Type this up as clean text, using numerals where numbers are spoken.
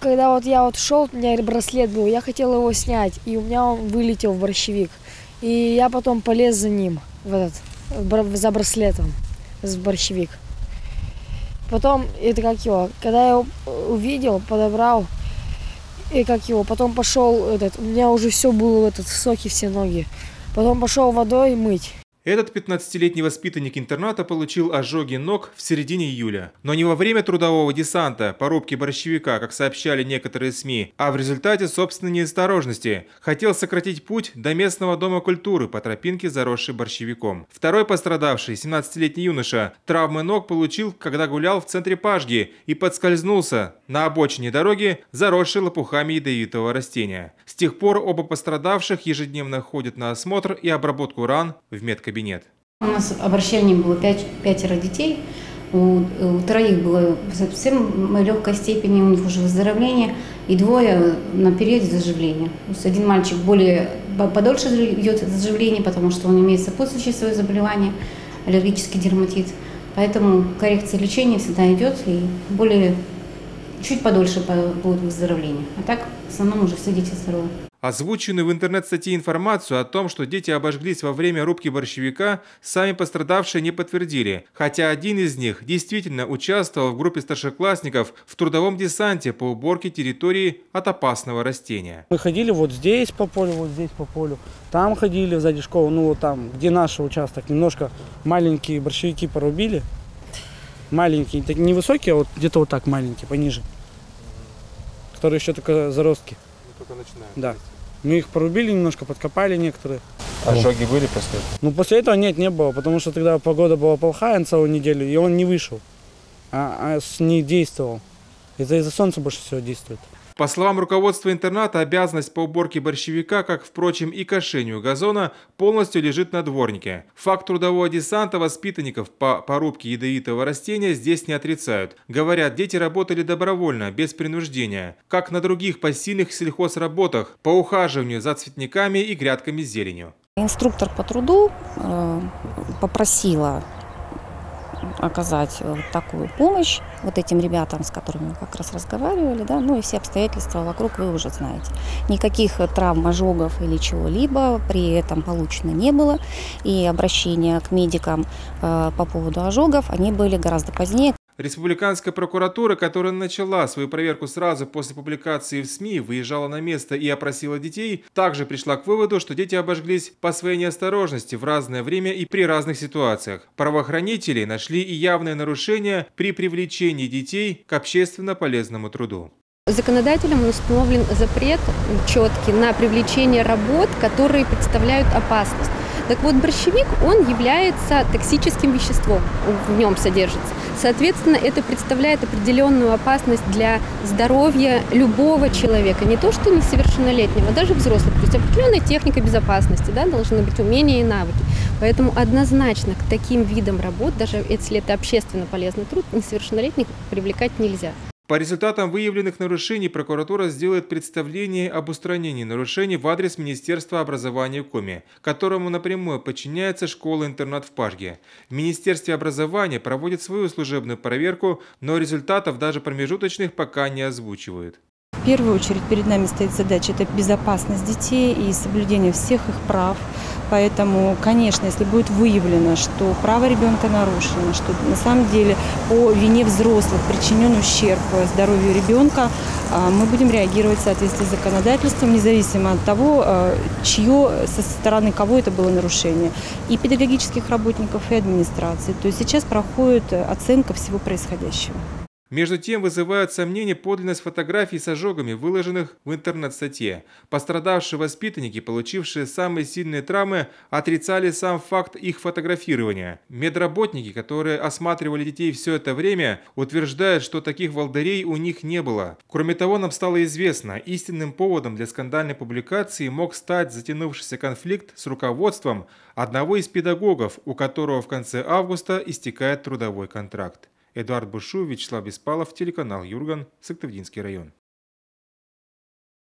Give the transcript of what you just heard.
Когда вот я шел, у меня браслет был, я хотел его снять, и у меня он вылетел в борщевик. И я потом полез за ним, за браслетом, в борщевик. Потом, когда я его увидел, подобрал, потом пошел, у меня уже все было в соке, все ноги. Потом пошел водой мыть. Этот 15-летний воспитанник интерната получил ожоги ног в середине июля. Но не во время трудового десанта по рубке борщевика, как сообщали некоторые СМИ, а в результате собственной неосторожности. Хотел сократить путь до местного дома культуры по тропинке, заросшей борщевиком. Второй пострадавший, 17-летний юноша, травмы ног получил, когда гулял в центре Пажги и подскользнулся на обочине дороги, заросшей лопухами ядовитого растения. С тех пор оба пострадавших ежедневно ходят на осмотр и обработку ран в медкабинет. У нас обращение было 5 детей, у 3 было в совсем легкой степени, у них уже выздоровление, и 2 на периоде заживления. То есть один мальчик подольше идет заживление, потому что он имеет сопутствующее свое заболевание, аллергический дерматит, поэтому коррекция лечения всегда идет, и чуть подольше будет выздоровление. А так, в основном, уже все дети здоровы. Озвученную в интернет-статье информацию о том, что дети обожглись во время рубки борщевика, сами пострадавшие не подтвердили, хотя один из них действительно участвовал в группе старшеклассников в трудовом десанте по уборке территории от опасного растения. Мы ходили вот здесь по полю, вот здесь по полю, там ходили сзади школы, вот там, где наш участок, немножко маленькие борщевики порубили, маленькие, невысокие, а вот где-то вот так маленькие, пониже, которые еще только заростки. Только начинаем. Да. Мы их порубили немножко, подкопали некоторые. Ожоги были после этого? Ну, после этого не было, потому что тогда погода была плохая на целую неделю, и он не вышел, не действовал. Из-за солнца больше всего действует. По словам руководства интерната, обязанность по уборке борщевика, как, впрочем, и кошению газона, полностью лежит на дворнике. Факт трудового десанта воспитанников по порубке ядовитого растения здесь не отрицают. Говорят, дети работали добровольно, без принуждения, как на других посильных сельхозработах, по ухаживанию за цветниками и грядками с зеленью. Инструктор по труду попросила оказать такую помощь вот этим ребятам, с которыми мы как раз разговаривали, да, ну и все обстоятельства вокруг вы уже знаете. Никаких травм, ожогов или чего-либо при этом получено не было, и обращения к медикам по поводу ожогов, они были гораздо позднее. Республиканская прокуратура, которая начала свою проверку сразу после публикации в СМИ, выезжала на место и опросила детей, также пришла к выводу, что дети обожглись по своей неосторожности в разное время и при разных ситуациях. Правоохранители нашли и явное нарушение при привлечении детей к общественно полезному труду. Законодателем установлен запрет четкий на привлечение работ, которые представляют опасность. Так вот, борщевик, он является токсическим веществом, в нем содержится. Соответственно, это представляет определенную опасность для здоровья любого человека, не то что несовершеннолетнего, а даже взрослого. То есть определенная техника безопасности, да, должны быть умения и навыки. Поэтому однозначно к таким видам работ, даже если это общественно полезный труд, несовершеннолетних привлекать нельзя. По результатам выявленных нарушений прокуратура сделает представление об устранении нарушений в адрес Министерства образования Коми, которому напрямую подчиняется школа-интернат в Пажге. В Министерстве образования проводит свою служебную проверку, но результатов даже промежуточных пока не озвучивают. В первую очередь перед нами стоит задача – это безопасность детей и соблюдение всех их прав. Поэтому, конечно, если будет выявлено, что право ребенка нарушено, что на самом деле по вине взрослых причинен ущерб здоровью ребенка, мы будем реагировать в соответствии с законодательством, независимо от того, со стороны кого это было нарушение, и педагогических работников, и администрации. То есть сейчас проходит оценка всего происходящего. Между тем вызывают сомнения подлинность фотографий с ожогами, выложенных в интернет-статье. Пострадавшие воспитанники, получившие самые сильные травмы, отрицали сам факт их фотографирования. Медработники, которые осматривали детей все это время, утверждают, что таких волдырей у них не было. Кроме того, нам стало известно, истинным поводом для скандальной публикации мог стать затянувшийся конфликт с руководством одного из педагогов, у которого в конце августа истекает трудовой контракт. Эдуард Бушу, Вячеслав Беспалов, телеканал Юрган, Сыктывдинский район.